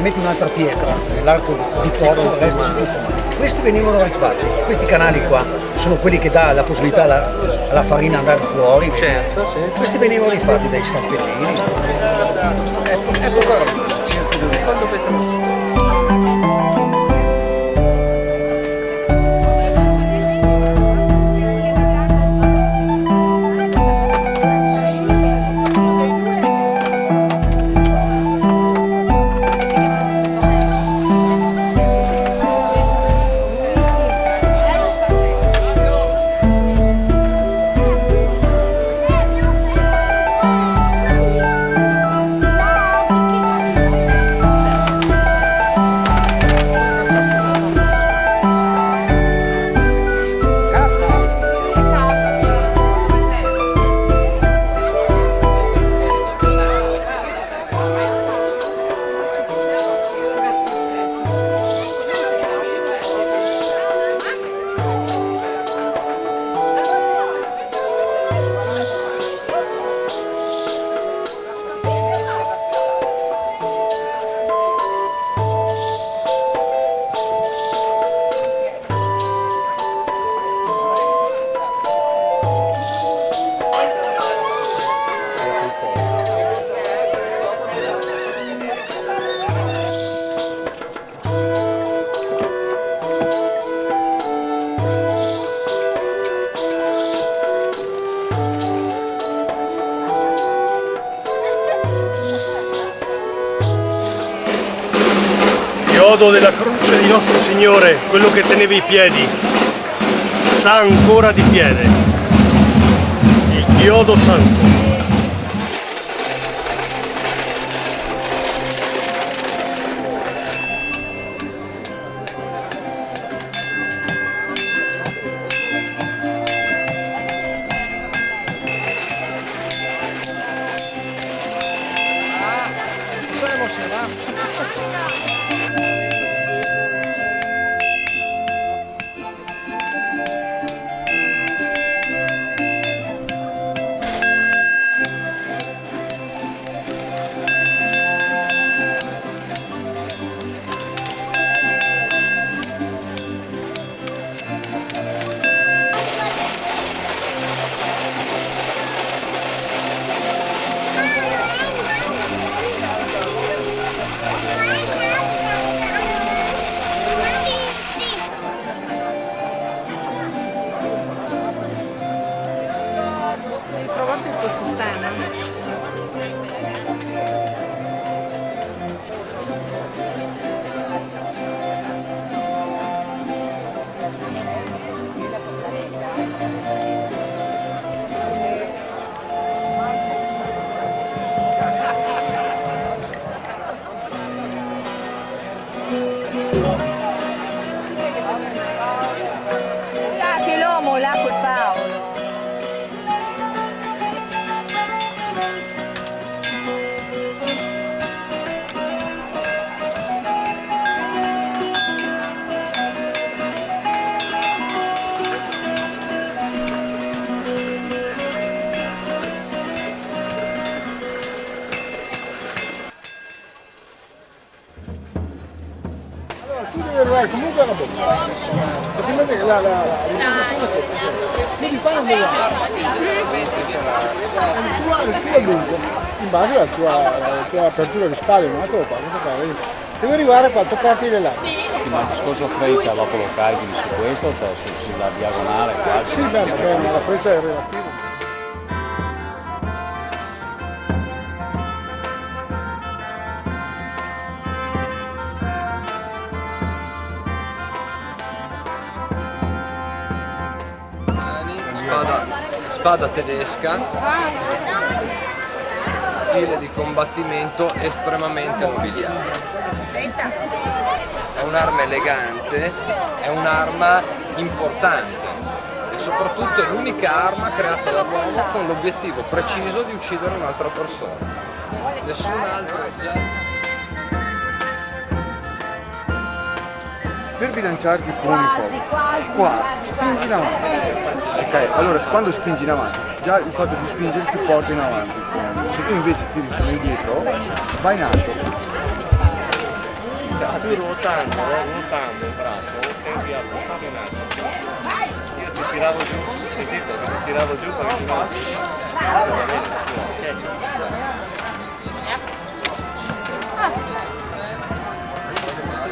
metti un'altra pietra nell'arco di poco, il resto si consuma. Questi venivano rifatti, questi canali qua sono quelli che dà la possibilità alla farina andare fuori. Certo, sì. Questi venivano rifatti dai scappellini. Ecco qua. Quando pensiamo? Chiodo della croce di nostro Signore, quello che teneva i piedi, sa ancora di piede. Il chiodo santo. Trovate il tuo sistema. Che l'uomo là col Paolo. Tu devi arrivare comunque alla bocca. Praticamente devi fare un vegliare. Tu adunque, in base alla tua apertura di spalle, non la tua devi arrivare qua, toccarti le labbra. Sì, ma il discorso Freccia va collocato su questo, sulla diagonale qua? Sì, beh, ma la Freccia è relativa. Spada tedesca, stile di combattimento estremamente nobiliare. È un'arma elegante, è un'arma importante e soprattutto è l'unica arma creata dall'uomo con l'obiettivo preciso di uccidere un'altra persona. Nessun altro è già... Per bilanciarti poni qua, spingi in avanti. Ok, allora quando spingi in avanti, già il fatto di spingere ti porta in avanti. Se tu invece tiri dietro, vai in alto. Tu ruotando il braccio, tendi a portarlo in alto. Io ti tiravo giù, sentito? Ti tiravo giù perché sennò...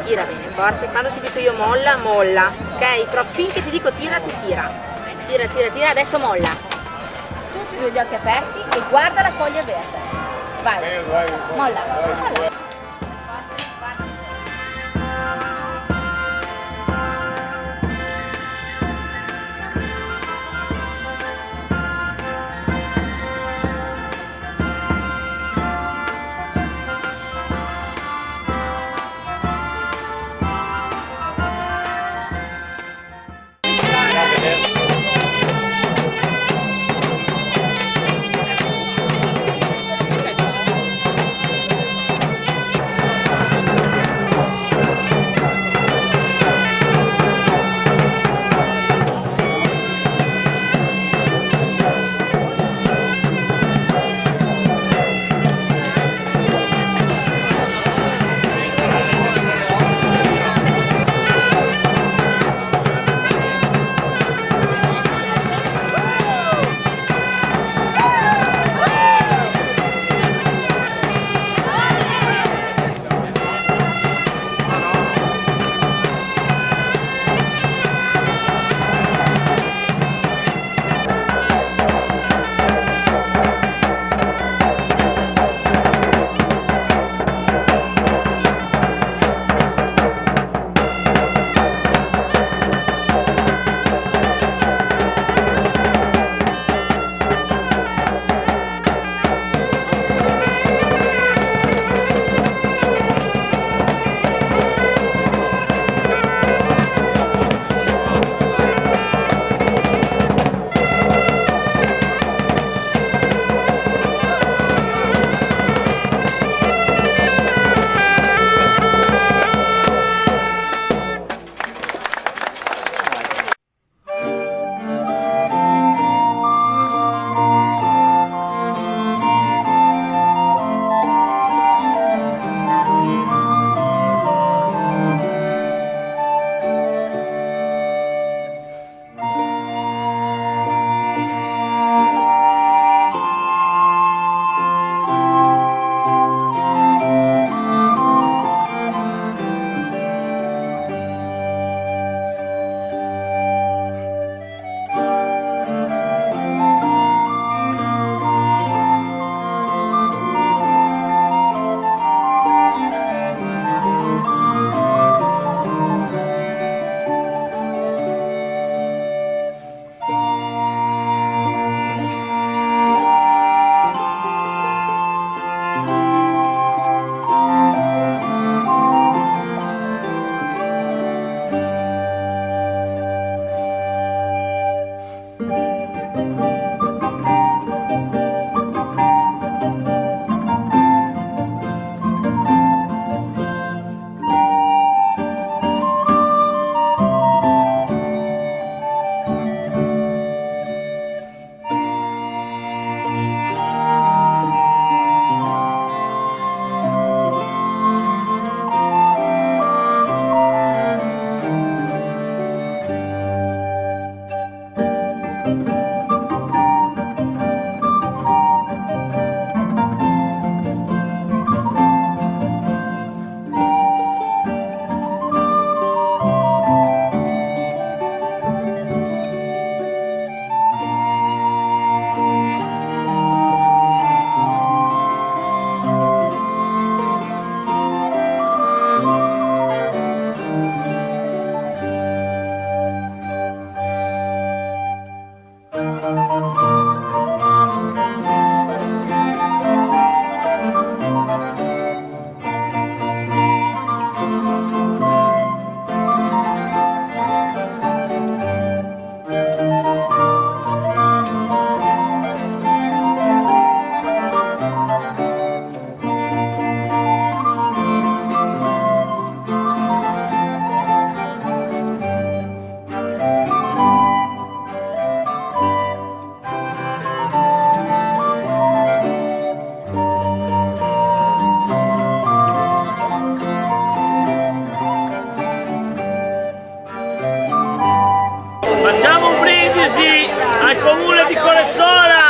Tira bene forte, quando ti dico io molla, molla, ok? Però finché ti dico tira, tu tira. Tira, tira, tira, adesso molla. Tutti e due gli occhi aperti e guarda la foglia verde. Vai, molla, molla. comune di Colezzola!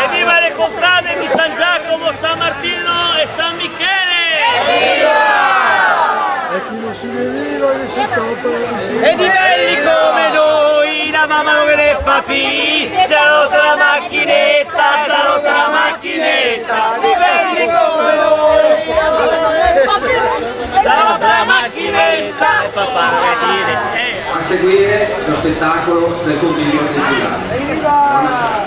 Evviva le contrade di San Giacomo, San Martino e San Michele! E chi non si vede non si tocca. E di belli come noi, la mamma non ve ne fa pi, si è rotta la macchinetta, si è rotta la macchinetta, di belli come noi, si è rotta la macchinetta, e papà A seguire lo spettacolo del convivio del giurato.